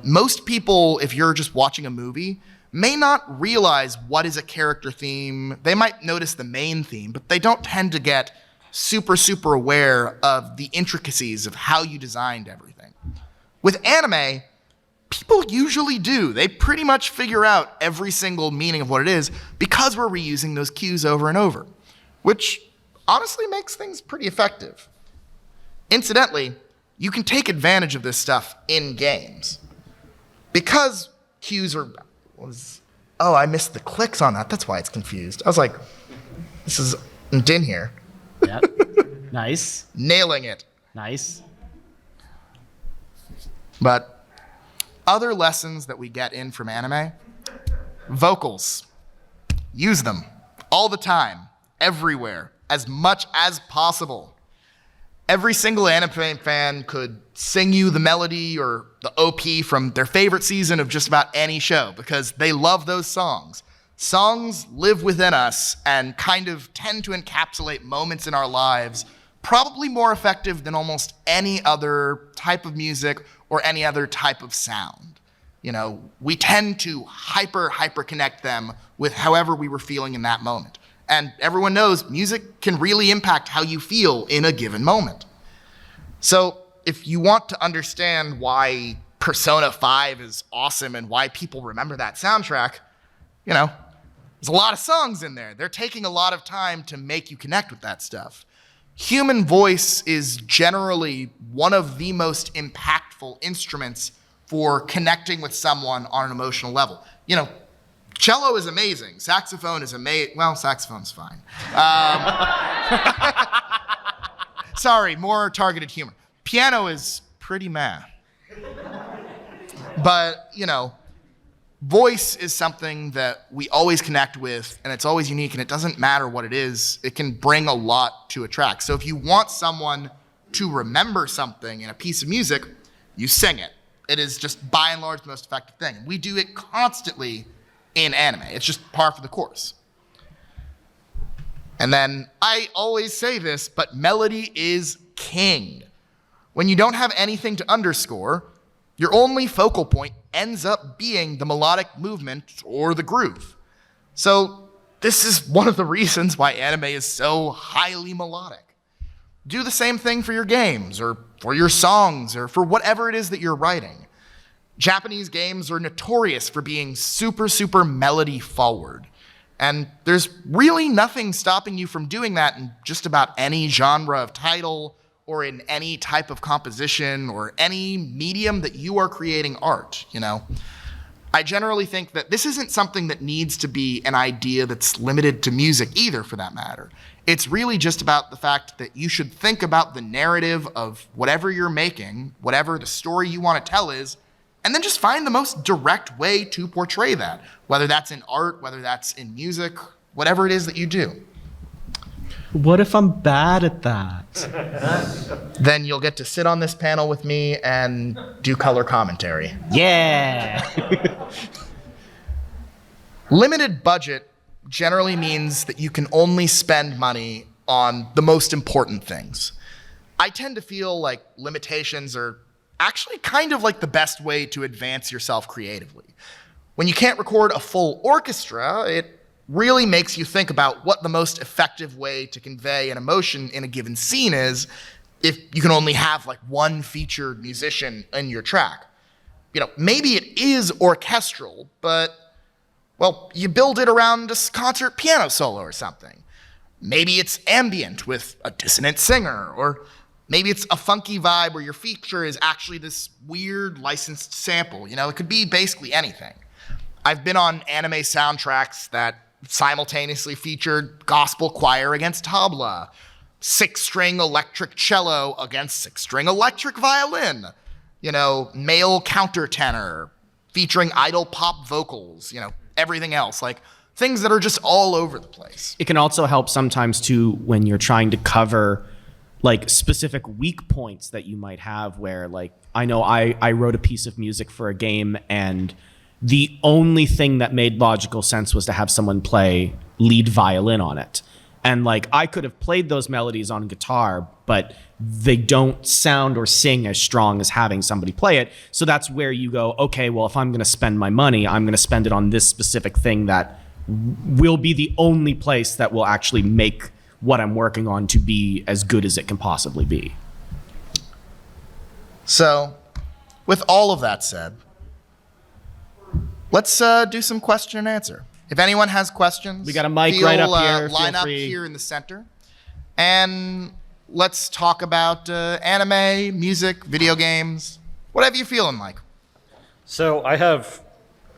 Most people, if you're just watching a movie, may not realize what is a character theme. They might notice the main theme, but they don't tend to get super, super aware of the intricacies of how you designed everything. With anime, people usually do. They pretty much figure out every single meaning of what it is because we're reusing those cues over and over, which honestly makes things pretty effective. Incidentally, you can take advantage of this stuff in games. Because cues are... Oh, I missed the clicks on that. That's why it's confused. I was like, this isn't in here. Yep. Nice. Nailing it. Nice. But other lessons that we get in from anime, vocals. Use them all the time, everywhere, as much as possible. Every single anime fan could sing you the melody or the OP from their favorite season of just about any show because they love those songs. Songs live within us and kind of tend to encapsulate moments in our lives, probably more effective than almost any other type of music or any other type of sound. You know, we tend to hyper connect them with however we were feeling in that moment. And everyone knows music can really impact how you feel in a given moment. So if you want to understand why Persona 5 is awesome and why people remember that soundtrack, you know, there's a lot of songs in there. They're taking a lot of time to make you connect with that stuff. Human voice is generally one of the most impactful instruments for connecting with someone on an emotional level. You know, cello is amazing. Saxophone is amazing. Well, saxophone's fine. Sorry, more targeted humor. Piano is pretty meh. But, you know, voice is something that we always connect with, and it's always unique, and it doesn't matter what it is. It can bring a lot to a track. So if you want someone to remember something in a piece of music, you sing it. It is just, by and large, the most effective thing. We do it constantly in anime. It's just par for the course. And then, I always say this, but melody is king. When you don't have anything to underscore, your only focal point ends up being the melodic movement or the groove. So this is one of the reasons why anime is so highly melodic. Do the same thing for your games or for your songs or for whatever it is that you're writing. Japanese games are notorious for being super, super melody forward. And there's really nothing stopping you from doing that in just about any genre of title or in any type of composition or any medium that you are creating art, you know? I generally think that this isn't something that needs to be an idea that's limited to music either, for that matter. It's really just about the fact that you should think about the narrative of whatever you're making, whatever the story you want to tell is, and then just find the most direct way to portray that, whether that's in art, whether that's in music, whatever it is that you do. What if I'm bad at that? Then you'll get to sit on this panel with me and do color commentary. Yeah. Limited budget generally means that you can only spend money on the most important things. I tend to feel like limitations are actually kind of like the best way to advance yourself creatively. When you can't record a full orchestra, it really makes you think about what the most effective way to convey an emotion in a given scene is if you can only have like one featured musician in your track. You know, maybe it is orchestral, but, well, you build it around a concert piano solo or something. Maybe it's ambient with a dissonant singer, or maybe it's a funky vibe where your feature is actually this weird licensed sample. You know, it could be basically anything. I've been on anime soundtracks that simultaneously featured gospel choir against tabla, 6-string electric cello against 6-string electric violin, you know, male countertenor featuring idol pop vocals, you know, everything else, like things that are just all over the place. It can also help sometimes too when you're trying to cover like specific weak points that you might have where, like, I know I wrote a piece of music for a game and the only thing that made logical sense was to have someone play lead violin on it. And like, I could have played those melodies on guitar, but they don't sound or sing as strong as having somebody play it. So that's where you go, okay, well, if I'm going to spend my money, I'm going to spend it on this specific thing that will be the only place that will actually make what I'm working on to be as good as it can possibly be. So, with all of that said, let's do some question and answer. If anyone has questions, we got a mic right up here. Line Feel up free. here in the center, and let's talk about anime, music, video games, whatever you're feeling like. So I have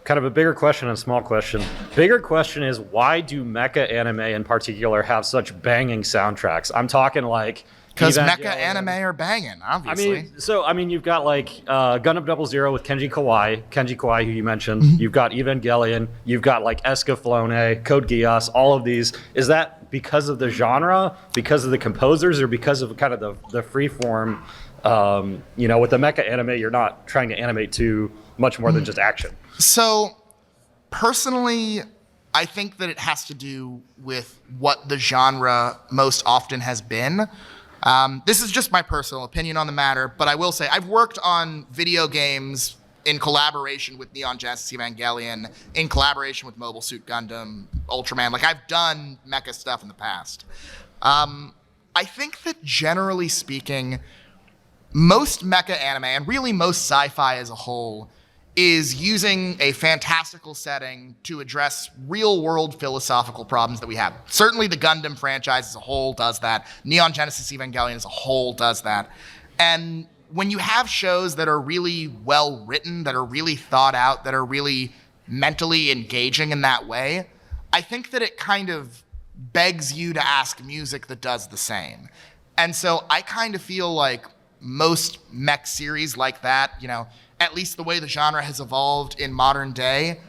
kind of a bigger question and a small question. Bigger question is, why do mecha anime in particular have such banging soundtracks? I'm talking like because mecha Evangelion. anime are banging, obviously. I mean, you've got like Gundam 00 with Kenji Kawai, who you mentioned. You've got Evangelion. You've got like Escaflowne, Code Geass. All of these. Is that because of the genre, because of the composers, or because of kind of the free form? With the mecha anime, you're not trying to animate to much more than just action. So, personally, I think that it has to do with what the genre most often has been. This is just my personal opinion on the matter, but I will say I've worked on video games in collaboration with Neon Genesis Evangelion, in collaboration with Mobile Suit Gundam, Ultraman. Like, I've done mecha stuff in the past. I think that generally speaking, most mecha anime, and really most sci-fi as a whole, is using a fantastical setting to address real-world philosophical problems that we have. Certainly the Gundam franchise as a whole does that. Neon Genesis Evangelion as a whole does that. And when you have shows that are really well-written, that are really thought out, that are really mentally engaging in that way, I think that it kind of begs you to ask music that does the same. And so I kind of feel like most mech series like that, at least the way the genre has evolved in modern day,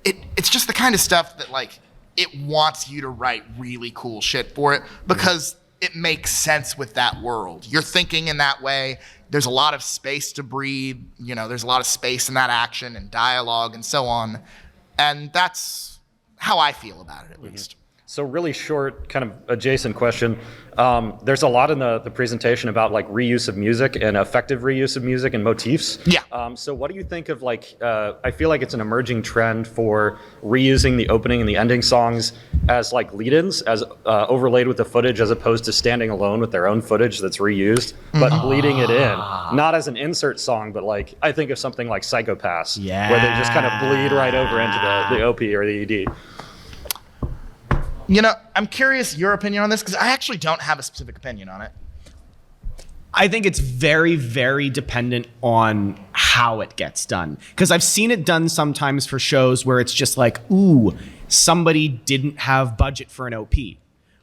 it's just the kind of stuff that like it wants you to write really cool shit for it because it makes sense with that world. You're thinking in that way. There's a lot of space to breathe. There's a lot of space in that action and dialogue and so on. And that's how I feel about it, at least. So really short, kind of adjacent question. There's a lot in the presentation about like reuse of music and effective reuse of music and motifs. Yeah. So what do you think of like, I feel like it's an emerging trend for reusing the opening and the ending songs as like lead-ins, as overlaid with the footage as opposed to standing alone with their own footage that's reused, but bleeding it in. Not as an insert song, but like, I think of something like Psycho-Pass, where they just kind of bleed right over into the OP or the ED. I'm curious your opinion on this because I actually don't have a specific opinion on it. I think it's very, very dependent on how it gets done. Because I've seen it done sometimes for shows where it's just like, ooh, somebody didn't have budget for an OP.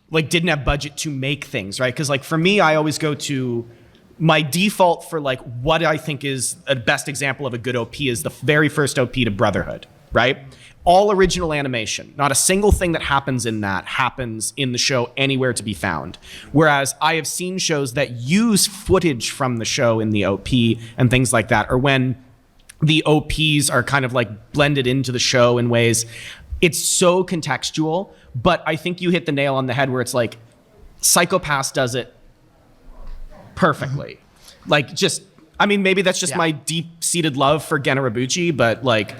Like, didn't have budget to make things, right? Because, like, for me, I always go to my default for, like, what I think is a best example of a good OP is the very first OP to Brotherhood, right? All original animation. Not a single thing that happens in that happens in the show anywhere to be found. Whereas I have seen shows that use footage from the show in the OP and things like that, or when the OPs are kind of like blended into the show in ways, it's so contextual, but I think you hit the nail on the head where it's like, Psycho-Pass does it perfectly. Like, just, I mean, maybe that's just my deep-seated love for Genarabuchi, but like...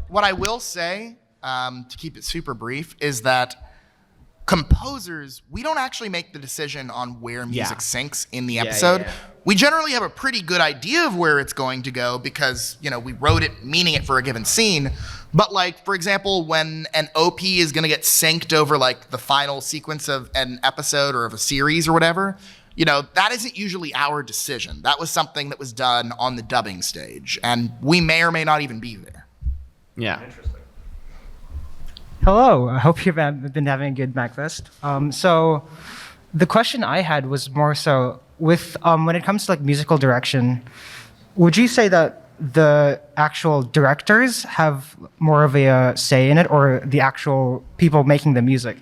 What I will say, to keep it super brief, is that composers, we don't actually make the decision on where music syncs in the episode. We generally have a pretty good idea of where it's going to go because, we wrote it meaning it for a given scene. But like, for example, when an OP is going to get synced over like the final sequence of an episode or of a series or whatever, that isn't usually our decision. That was something that was done on the dubbing stage, and we may or may not even be there. Yeah. Interesting. Hello, I hope you've been having a good MAGFest. So the question I had was more so with when it comes to like musical direction, would you say that the actual directors have more of a say in it or the actual people making the music?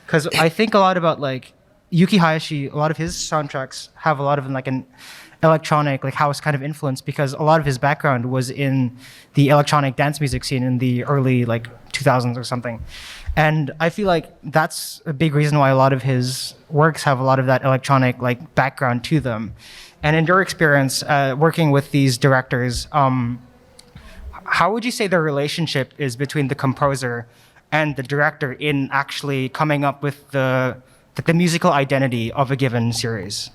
Because I think a lot about like Yuki Hayashi, a lot of his soundtracks have a lot of like an electronic, like house kind of influence because a lot of his background was in the electronic dance music scene in the early like 2000s or something. And I feel like that's a big reason why a lot of his works have a lot of that electronic like background to them. And in your experience working with these directors, how would you say the relationship is between the composer and the director in actually coming up with the like the musical identity of a given series?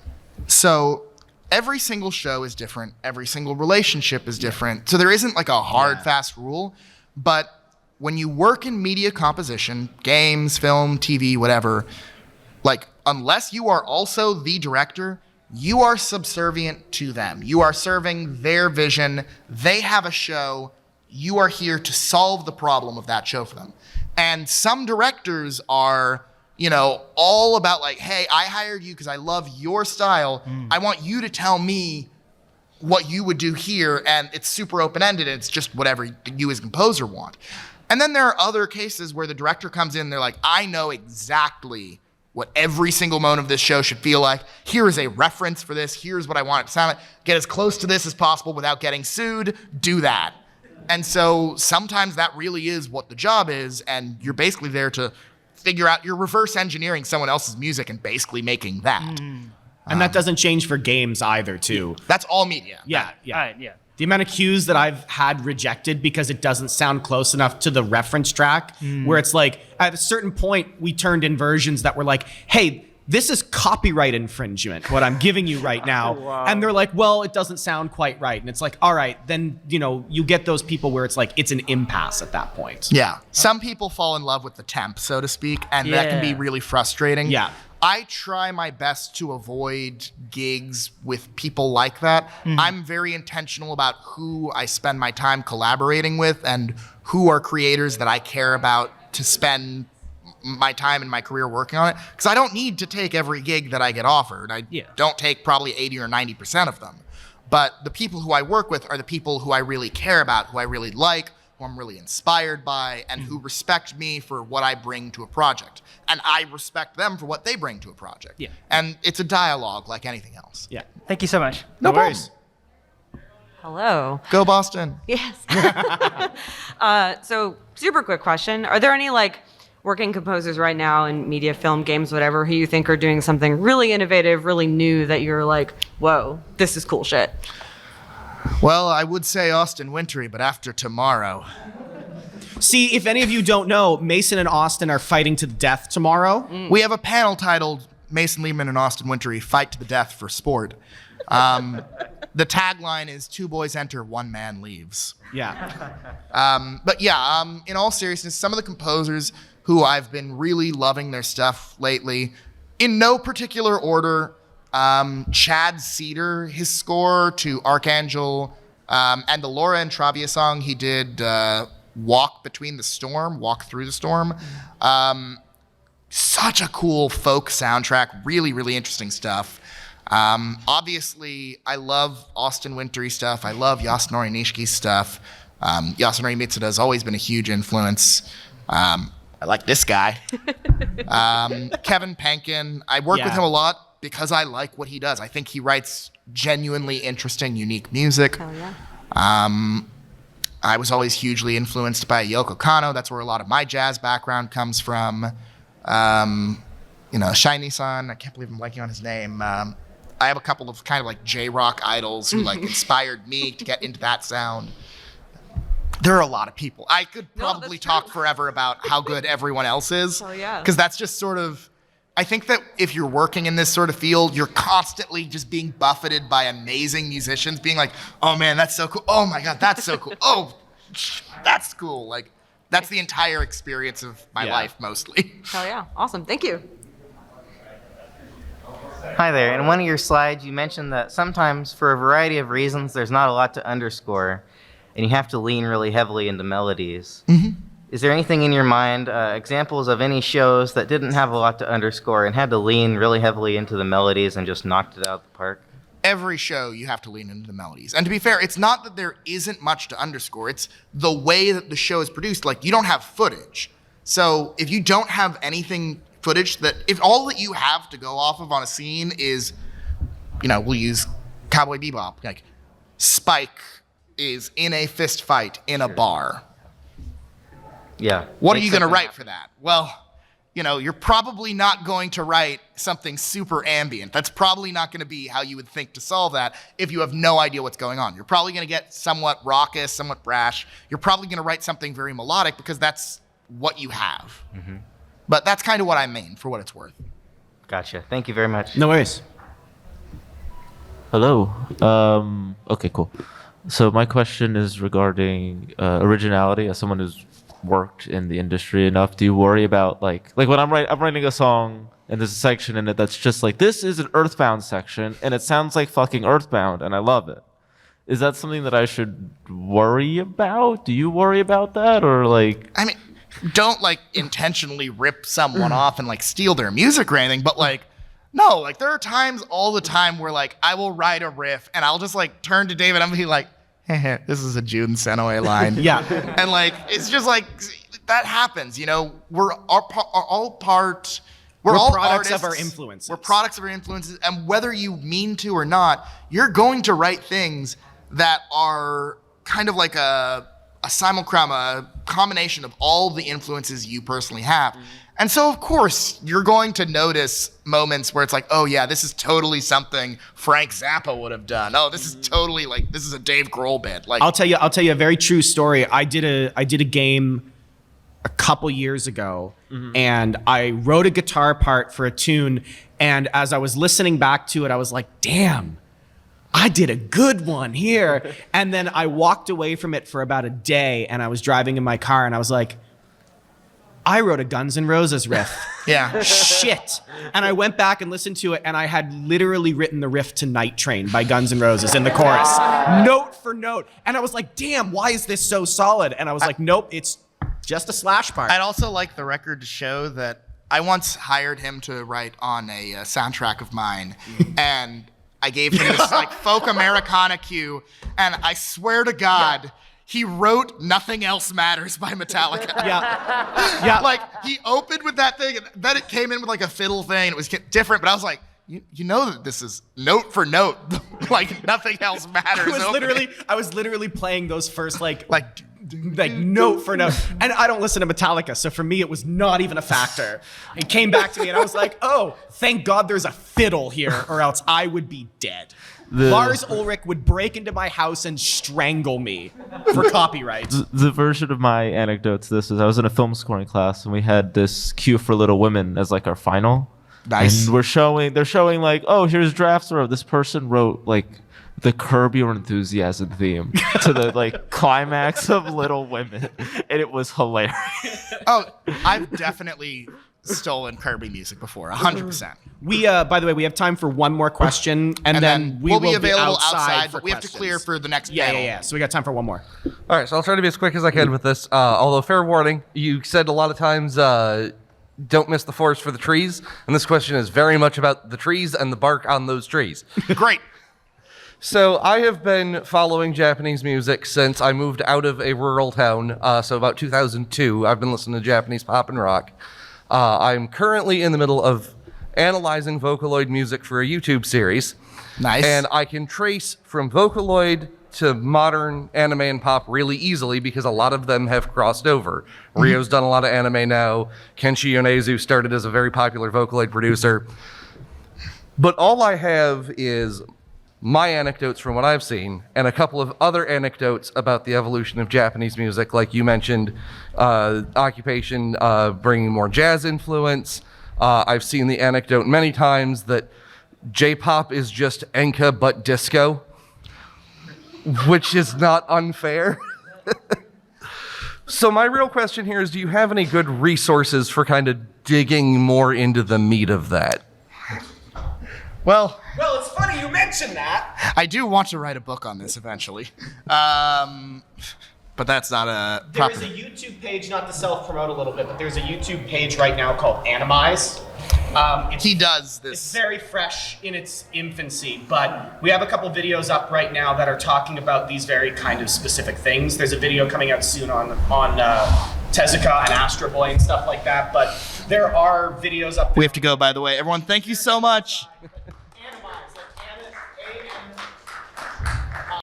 So every single show is different. Every single relationship is different. So there isn't like a hard, fast rule. But when you work in media composition, games, film, TV, whatever, like unless you are also the director, you are subservient to them. You are serving their vision. They have a show. You are here to solve the problem of that show for them. And some directors are, you know, all about like, hey, I hired you because I love your style. I want you to tell me what you would do here. And it's super open-ended. And it's just whatever you as a composer want. And then there are other cases where the director comes in and they're like, I know exactly what every single moment of this show should feel like. Here is a reference for this. Here's what I want it to sound like. Get as close to this as possible without getting sued. Do that. And so sometimes that really is what the job is. And you're basically there to figure out, you're reverse engineering someone else's music and basically making that. And that doesn't change for games either, too. That's all media. Yeah. Yeah. The amount of cues that I've had rejected because it doesn't sound close enough to the reference track, where it's like, at a certain point, we turned in versions that were like, hey, this is copyright infringement, what I'm giving you right now. Wow. And they're like, well, it doesn't sound quite right. And it's like, all right, then, you know, you get those people where it's like, it's an impasse at that point. Yeah. Some people fall in love with the temp, so to speak, and that can be really frustrating. Yeah. I try my best to avoid gigs with people like that. I'm very intentional about who I spend my time collaborating with and who are creators that I care about to spend my time and my career working on it. Because I don't need to take every gig that I get offered. I don't take probably 80 or 90% of them. But the people who I work with are the people who I really care about, who I really like, who I'm really inspired by, and who respect me for what I bring to a project. And I respect them for what they bring to a project. Yeah. And it's a dialogue like anything else. Yeah. Thank you so much. No worries. Hello. Go Boston. Yes. So super quick question. Are there any like working composers right now in media, film, games, whatever, who you think are doing something really innovative, really new that you're like, whoa, this is cool shit? Well, I would say Austin Wintory, but after tomorrow. See, if any of you don't know, Mason and Austin are fighting to the death tomorrow. We have a panel titled Mason Lieberman and Austin Wintory Fight to the Death for Sport. The tagline is 2 boys enter, 1 man leaves. Yeah. But yeah, in all seriousness, some of the composers who I've been really loving their stuff lately, in no particular order, Chad Cedar, his score to Archangel, and the Laura and Travia song he did, Walk Through the Storm. Such a cool folk soundtrack, really, really interesting stuff. Obviously, I love Austin Wintory stuff. I love Yasunori Nishiki's stuff. Yasunori Mitsuda has always been a huge influence. I like this guy. Kevin Penkin, I work with him a lot because I like what he does. I think he writes genuinely interesting, unique music. Hell yeah. I was always hugely influenced by Yoko Kanno. That's where a lot of my jazz background comes from. Shiny-san, I can't believe I'm blanking on his name. I have a couple of kind of like J-rock idols who like inspired me to get into that sound. There are a lot of people. I could probably talk forever about how good everyone else is. Oh, yeah. Because that's just sort of, I think that if you're working in this sort of field, you're constantly just being buffeted by amazing musicians, being like, oh man, that's so cool. Oh my God, that's so cool. Oh, that's cool. Like, that's the entire experience of my life mostly. Hell yeah. Awesome. Thank you. Hi there. In one of your slides, you mentioned that sometimes, for a variety of reasons, there's not a lot to underscore, and you have to lean really heavily into melodies. Is there anything in your mind, examples of any shows that didn't have a lot to underscore and had to lean really heavily into the melodies and just knocked it out of the park? Every show you have to lean into the melodies. And to be fair, it's not that there isn't much to underscore. It's the way that the show is produced. Like, you don't have footage. So if you don't have anything footage if all that you have to go off of on a scene is, we'll use Cowboy Bebop. Like, Spike is in a fist fight in a bar. Yeah. What are you going to write for that? Well, you're probably not going to write something super ambient. That's probably not going to be how you would think to solve that if you have no idea what's going on. You're probably going to get somewhat raucous, somewhat brash. You're probably going to write something very melodic because that's what you have. But that's kind of what I mean, for what it's worth. Gotcha. Thank you very much. No worries. Hello. Okay, cool. So my question is regarding originality. As someone who's worked in the industry enough, do you worry about like when I'm writing a song and there's a section in it that's just like, this is an Earthbound section and it sounds like fucking Earthbound and I love it. Is that something that I should worry about? Do you worry about that, or like? I mean, don't like intentionally rip someone off and like steal their music or anything, but like, no, like there are times all the time where like I will write a riff and I'll just like turn to David and I'm be like, hey, this is a Jun Senoue line. Yeah. And like, it's just like, that happens, you know, we're all products artists. Of our influences. We're products of our influences. And whether you mean to or not, you're going to write things that are kind of like a simulcram, a combination of all the influences you personally have. Mm-hmm. And so, of course, you're going to notice moments where it's like, oh, yeah, this is totally something Frank Zappa would have done. Oh, this is totally like, this is a Dave Grohl bit. Like, I'll tell you a very true story. I did a game a couple years ago, and I wrote a guitar part for a tune, and as I was listening back to it, I was like, damn, I did a good one here. And then I walked away from it for about a day, and I was driving in my car, and I was like, I wrote a Guns N' Roses riff. yeah. Shit. And I went back and listened to it, and I had literally written the riff to Night Train by Guns N' Roses in the chorus, note for note. And I was like, damn, why is this so solid? And I was like, nope, it's just a slash part. I'd also like the record to show that I once hired him to write on a soundtrack of mine, and I gave him this like folk Americana cue, and I swear to God, he wrote "Nothing Else Matters" by Metallica. Yeah. Like he opened with that thing, and then it came in with like a fiddle thing, and it was different. But I was like, you know that this is note for note, like "Nothing Else Matters." I was literally playing those first like note for note, and I don't listen to Metallica, so for me it was not even a factor. It came back to me, and I was like, oh, thank God there's a fiddle here, or else I would be dead. Lars Ulrich would break into my house and strangle me for copyright. The version of my anecdote to this is I was in a film scoring class and we had this cue for Little Women as like our final. Nice. And they're showing like, oh, here's drafts where this person wrote like the Curb Your Enthusiasm theme to the like climax of Little Women, and it was hilarious. Oh, I've definitely stolen Kirby music before, 100%. We, by the way, we have time for one more question, and then we'll will be available outside but we have to clear for the next Yeah, panel. yeah. So we got time for one more. All right, so I'll try to be as quick as I can with this. Although, fair warning, you said a lot of times, don't miss the forest for the trees, and this question is very much about the trees and the bark on those trees. Great. So I have been following Japanese music since I moved out of a rural town, so about 2002. I've been listening to Japanese pop and rock. I'm currently in the middle of analyzing Vocaloid music for a YouTube series. Nice. And I can trace from Vocaloid to modern anime and pop really easily because a lot of them have crossed over. Ryo's done a lot of anime now. Kenshi Yonezu started as a very popular Vocaloid producer. But all I have is my anecdotes from what I've seen, and a couple of other anecdotes about the evolution of Japanese music, like you mentioned, Occupation bringing more jazz influence. I've seen the anecdote many times that J-pop is just enka but disco, which is not unfair. So my real question here is, do you have any good resources for kind of digging more into the meat of that? Well, it's funny you mentioned that. I do want to write a book on this eventually. But that's not a There is a YouTube page, not to self-promote a little bit, but there's a YouTube page right now called Animize. He does this. It's very fresh in its infancy, but we have a couple videos up right now that are talking about these very kind of specific things. There's a video coming out soon on Tezuka and Astro Boy and stuff like that, but there are videos up there. We have to go, by the way. Everyone, thank you so much.